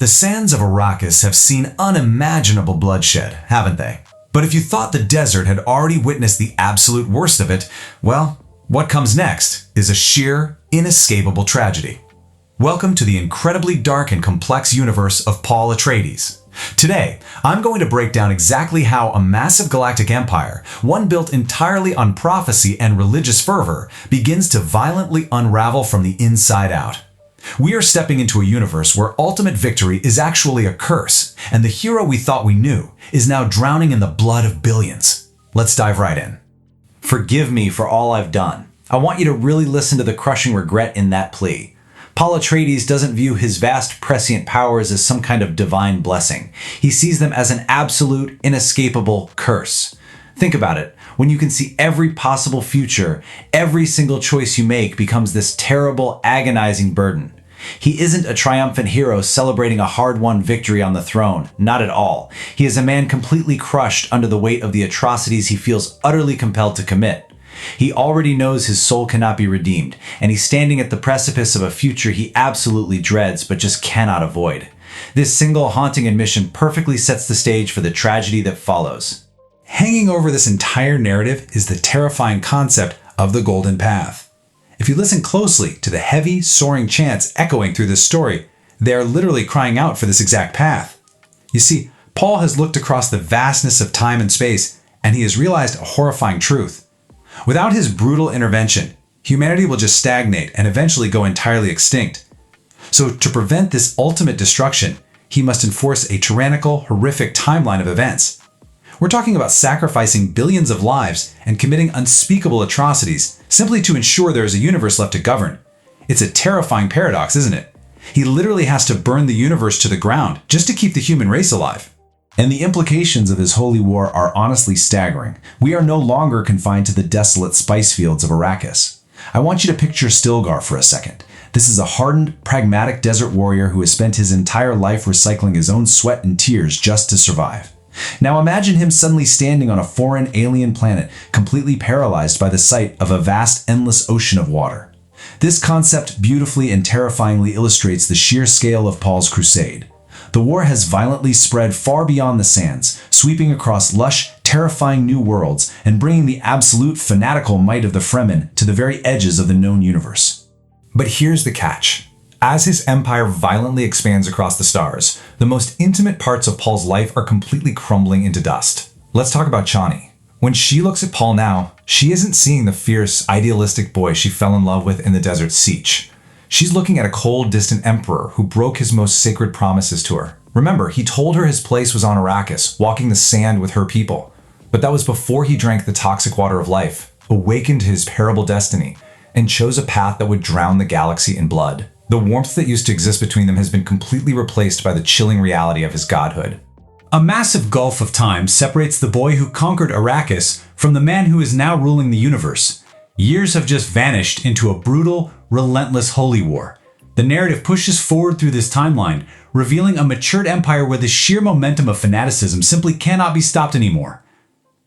The sands of Arrakis have seen unimaginable bloodshed, haven't they? But if you thought the desert had already witnessed the absolute worst of it, well, what comes next is a sheer, inescapable tragedy. Welcome to the incredibly dark and complex universe of Paul Atreides. Today, I'm going to break down exactly how a massive galactic empire, one built entirely on prophecy and religious fervor, begins to violently unravel from the inside out. We are stepping into a universe where ultimate victory is actually a curse, and the hero we thought we knew is now drowning in the blood of billions. Let's dive right in. Forgive me for all I've done. I want you to really listen to the crushing regret in that plea. Paul Atreides doesn't view his vast prescient powers as some kind of divine blessing. He sees them as an absolute, inescapable curse. Think about it. When you can see every possible future, every single choice you make becomes this terrible, agonizing burden. He isn't a triumphant hero celebrating a hard-won victory on the throne. Not at all. He is a man completely crushed under the weight of the atrocities he feels utterly compelled to commit. He already knows his soul cannot be redeemed, and he's standing at the precipice of a future he absolutely dreads but just cannot avoid. This single haunting admission perfectly sets the stage for the tragedy that follows. Hanging over this entire narrative is the terrifying concept of the Golden Path. If you listen closely to the heavy, soaring chants echoing through this story, they are literally crying out for this exact path. You see, Paul has looked across the vastness of time and space, and he has realized a horrifying truth. Without his brutal intervention, humanity will just stagnate and eventually go entirely extinct. So to prevent this ultimate destruction, he must enforce a tyrannical, horrific timeline of events. We're talking about sacrificing billions of lives and committing unspeakable atrocities simply to ensure there is a universe left to govern. It's a terrifying paradox, isn't it? He literally has to burn the universe to the ground just to keep the human race alive. And the implications of his holy war are honestly staggering. We are no longer confined to the desolate spice fields of Arrakis. I want you to picture Stilgar for a second. This is a hardened, pragmatic desert warrior who has spent his entire life recycling his own sweat and tears just to survive. Now imagine him suddenly standing on a foreign alien planet, completely paralyzed by the sight of a vast, endless ocean of water. This concept beautifully and terrifyingly illustrates the sheer scale of Paul's crusade. The war has violently spread far beyond the sands, sweeping across lush, terrifying new worlds and bringing the absolute fanatical might of the Fremen to the very edges of the known universe. But here's the catch. As his empire violently expands across the stars, the most intimate parts of Paul's life are completely crumbling into dust. Let's talk about Chani. When she looks at Paul now, she isn't seeing the fierce, idealistic boy she fell in love with in the desert siege. She's looking at a cold, distant emperor who broke his most sacred promises to her. Remember, he told her his place was on Arrakis, walking the sand with her people. But that was before he drank the toxic water of life, awakened to his terrible destiny, and chose a path that would drown the galaxy in blood. The warmth that used to exist between them has been completely replaced by the chilling reality of his godhood. A massive gulf of time separates the boy who conquered Arrakis from the man who is now ruling the universe. Years have just vanished into a brutal, relentless holy war. The narrative pushes forward through this timeline, revealing a matured empire where the sheer momentum of fanaticism simply cannot be stopped anymore.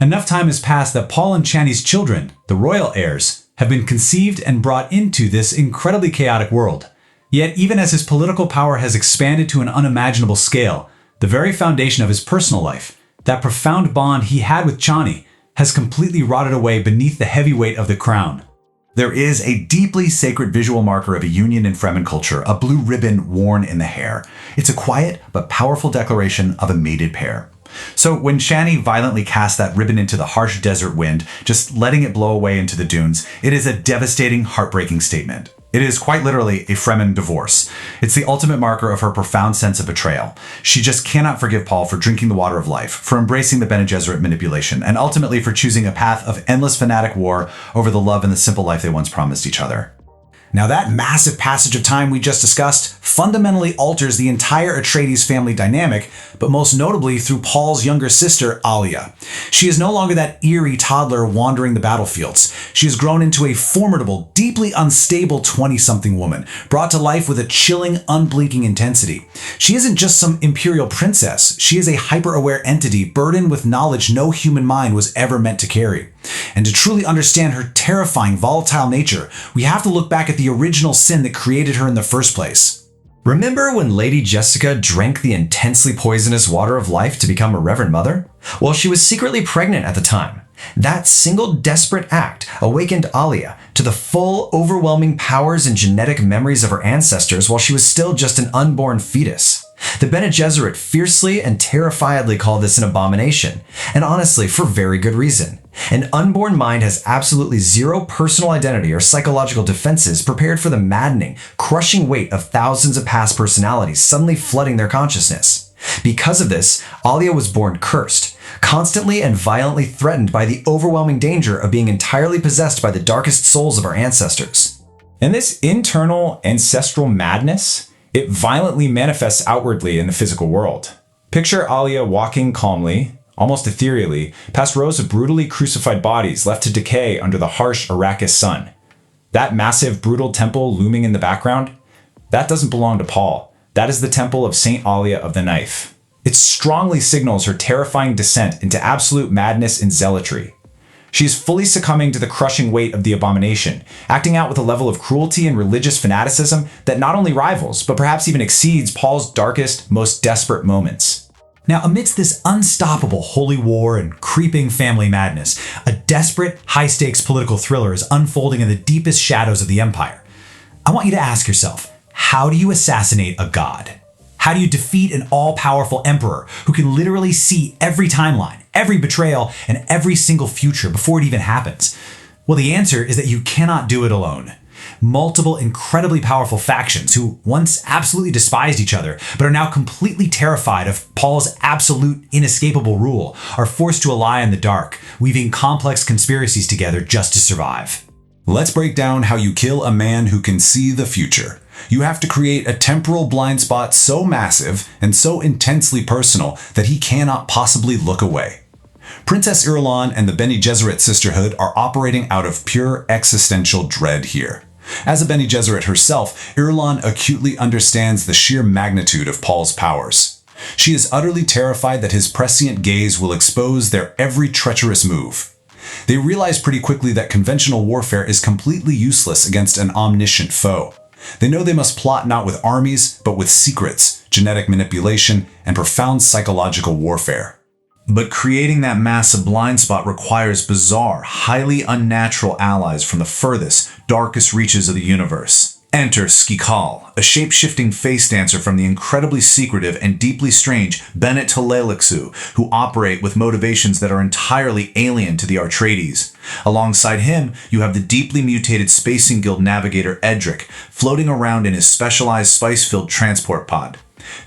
Enough time has passed that Paul and Chani's children, the royal heirs, have been conceived and brought into this incredibly chaotic world. Yet, even as his political power has expanded to an unimaginable scale, the very foundation of his personal life, that profound bond he had with Chani, has completely rotted away beneath the heavy weight of the crown. There is a deeply sacred visual marker of a union in Fremen culture, a blue ribbon worn in the hair. It's a quiet but powerful declaration of a mated pair. So when Chani violently casts that ribbon into the harsh desert wind, just letting it blow away into the dunes, it is a devastating, heartbreaking statement. It is quite literally a Fremen divorce. It's the ultimate marker of her profound sense of betrayal. She just cannot forgive Paul for drinking the water of life, for embracing the Bene Gesserit manipulation, and ultimately for choosing a path of endless fanatic war over the love and the simple life they once promised each other. Now that massive passage of time we just discussed fundamentally alters the entire Atreides family dynamic, but most notably through Paul's younger sister, Alia. She is no longer that eerie toddler wandering the battlefields. She has grown into a formidable, deeply unstable 20-something woman, brought to life with a chilling, unblinking intensity. She isn't just some imperial princess. She is a hyper-aware entity burdened with knowledge no human mind was ever meant to carry. And to truly understand her terrifying, volatile nature, we have to look back at the original sin that created her in the first place. Remember when Lady Jessica drank the intensely poisonous water of life to become a Reverend Mother? Well, she was secretly pregnant at the time. That single desperate act awakened Alia to the full, overwhelming powers and genetic memories of her ancestors while she was still just an unborn fetus. The Bene Gesserit fiercely and terrifiedly call this an abomination, and honestly, for very good reason. An unborn mind has absolutely zero personal identity or psychological defenses prepared for the maddening, crushing weight of thousands of past personalities suddenly flooding their consciousness. Because of this, Alia was born cursed, constantly and violently threatened by the overwhelming danger of being entirely possessed by the darkest souls of our ancestors. And this internal ancestral madness, it violently manifests outwardly in the physical world. Picture Alia walking calmly, almost ethereally, past rows of brutally crucified bodies left to decay under the harsh Arrakis sun. That massive, brutal temple looming in the background, that doesn't belong to Paul. That is the temple of Saint Alia of the Knife. It strongly signals her terrifying descent into absolute madness and zealotry. She is fully succumbing to the crushing weight of the abomination, acting out with a level of cruelty and religious fanaticism that not only rivals, but perhaps even exceeds Paul's darkest, most desperate moments. Now, amidst this unstoppable holy war and creeping family madness, a desperate, high-stakes political thriller is unfolding in the deepest shadows of the Empire. I want you to ask yourself, how do you assassinate a god? How do you defeat an all-powerful emperor who can literally see every timeline, every betrayal, and every single future before it even happens? Well, the answer is that you cannot do it alone. Multiple incredibly powerful factions who once absolutely despised each other, but are now completely terrified of Paul's absolute, inescapable rule, are forced to ally in the dark, weaving complex conspiracies together just to survive. Let's break down how you kill a man who can see the future. You have to create a temporal blind spot so massive and so intensely personal that he cannot possibly look away. Princess Irulan and the Bene Gesserit Sisterhood are operating out of pure existential dread here. As a Bene Gesserit herself, Irulan acutely understands the sheer magnitude of Paul's powers. She is utterly terrified that his prescient gaze will expose their every treacherous move. They realize pretty quickly that conventional warfare is completely useless against an omniscient foe. They know they must plot not with armies, but with secrets, genetic manipulation, and profound psychological warfare. But creating that massive blind spot requires bizarre, highly unnatural allies from the furthest, darkest reaches of the universe. Enter Skikal, a shape-shifting face dancer from the incredibly secretive and deeply strange Bennett Tlalexu, who operate with motivations that are entirely alien to the Atreides. Alongside him, you have the deeply mutated Spacing Guild navigator Edric, floating around in his specialized spice-filled transport pod.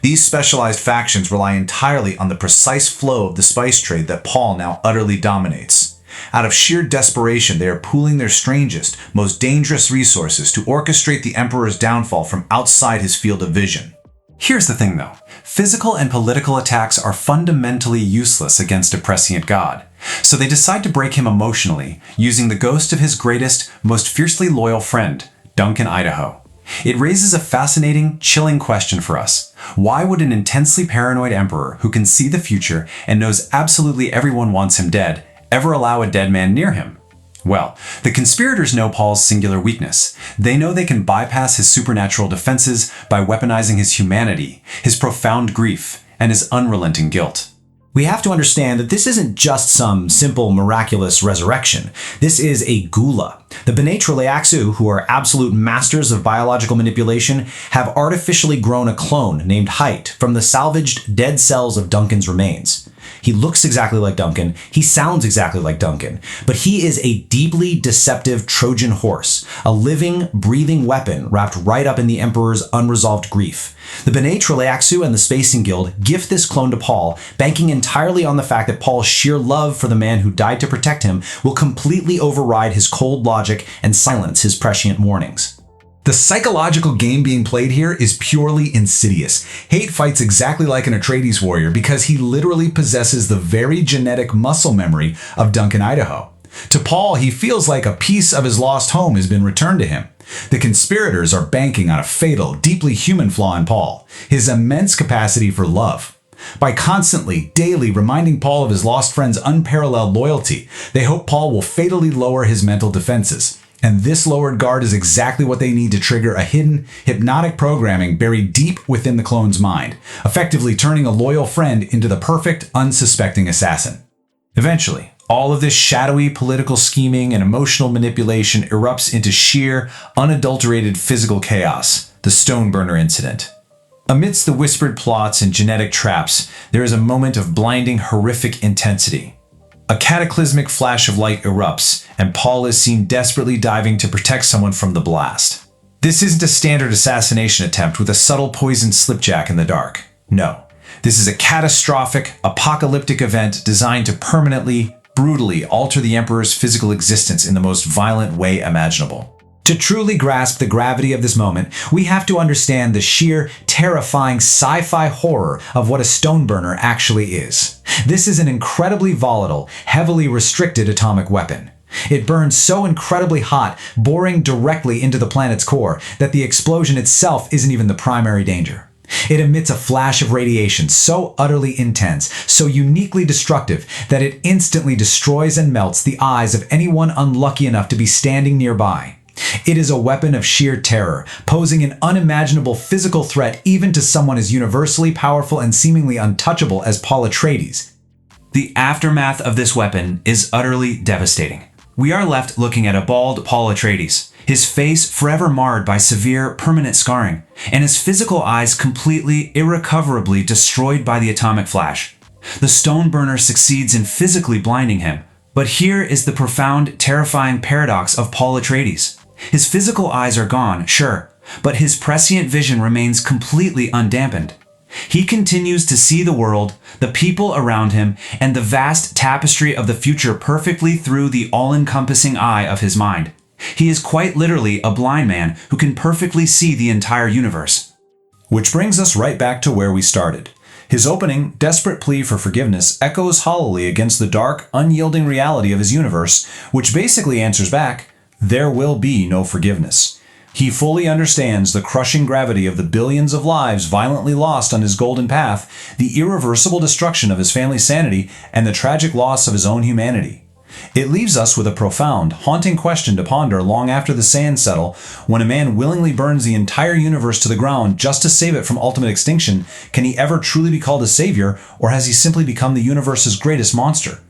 These specialized factions rely entirely on the precise flow of the spice trade that Paul now utterly dominates. Out of sheer desperation, they are pooling their strangest, most dangerous resources to orchestrate the Emperor's downfall from outside his field of vision. Here's the thing though, physical and political attacks are fundamentally useless against a prescient god. So they decide to break him emotionally, using the ghost of his greatest, most fiercely loyal friend, Duncan Idaho. It raises a fascinating, chilling question for us. Why would an intensely paranoid emperor who can see the future and knows absolutely everyone wants him dead ever allow a dead man near him? Well, the conspirators know Paul's singular weakness. They know they can bypass his supernatural defenses by weaponizing his humanity, his profound grief, and his unrelenting guilt. We have to understand that this isn't just some simple miraculous resurrection. This is a gula. The B'nai Tlalexu, who are absolute masters of biological manipulation, have artificially grown a clone named Height from the salvaged dead cells of Duncan's remains. He looks exactly like Duncan, he sounds exactly like Duncan, but he is a deeply deceptive Trojan horse, a living, breathing weapon wrapped right up in the Emperor's unresolved grief. The B'nai Tlalexu and the Spacing Guild gift this clone to Paul, banking entirely on the fact that Paul's sheer love for the man who died to protect him will completely override his cold logic and silence his prescient warnings. The psychological game being played here is purely insidious. Hate fights exactly like an Atreides warrior because he literally possesses the very genetic muscle memory of Duncan Idaho. To Paul, he feels like a piece of his lost home has been returned to him. The conspirators are banking on a fatal, deeply human flaw in Paul, his immense capacity for love. By constantly, daily reminding Paul of his lost friend's unparalleled loyalty, they hope Paul will fatally lower his mental defenses. And this lowered guard is exactly what they need to trigger a hidden, hypnotic programming buried deep within the clone's mind, effectively turning a loyal friend into the perfect, unsuspecting assassin. Eventually, all of this shadowy political scheming and emotional manipulation erupts into sheer, unadulterated physical chaos, the Stoneburner incident. Amidst the whispered plots and genetic traps, there is a moment of blinding, horrific intensity. A cataclysmic flash of light erupts, and Paul is seen desperately diving to protect someone from the blast. This isn't a standard assassination attempt with a subtle poisoned slipjack in the dark. No, this is a catastrophic, apocalyptic event designed to permanently, brutally alter the Emperor's physical existence in the most violent way imaginable. To truly grasp the gravity of this moment, we have to understand the sheer, terrifying sci-fi horror of what a Stoneburner actually is. This is an incredibly volatile, heavily restricted atomic weapon. It burns so incredibly hot, boring directly into the planet's core, that the explosion itself isn't even the primary danger. It emits a flash of radiation so utterly intense, so uniquely destructive, that it instantly destroys and melts the eyes of anyone unlucky enough to be standing nearby. It is a weapon of sheer terror, posing an unimaginable physical threat even to someone as universally powerful and seemingly untouchable as Paul Atreides. The aftermath of this weapon is utterly devastating. We are left looking at a bald Paul Atreides, his face forever marred by severe, permanent scarring, and his physical eyes completely, irrecoverably destroyed by the atomic flash. The Stoneburner succeeds in physically blinding him, but here is the profound, terrifying paradox of Paul Atreides. His physical eyes are gone, sure, but his prescient vision remains completely undampened. He continues to see the world, the people around him, and the vast tapestry of the future perfectly through the all-encompassing eye of his mind. He is quite literally a blind man who can perfectly see the entire universe. Which brings us right back to where we started. His opening, desperate plea for forgiveness echoes hollowly against the dark, unyielding reality of his universe, which basically answers back, there will be no forgiveness. He fully understands the crushing gravity of the billions of lives violently lost on his golden path, the irreversible destruction of his family's sanity, and the tragic loss of his own humanity. It leaves us with a profound, haunting question to ponder long after the sands settle. When a man willingly burns the entire universe to the ground just to save it from ultimate extinction, can he ever truly be called a savior, or has he simply become the universe's greatest monster?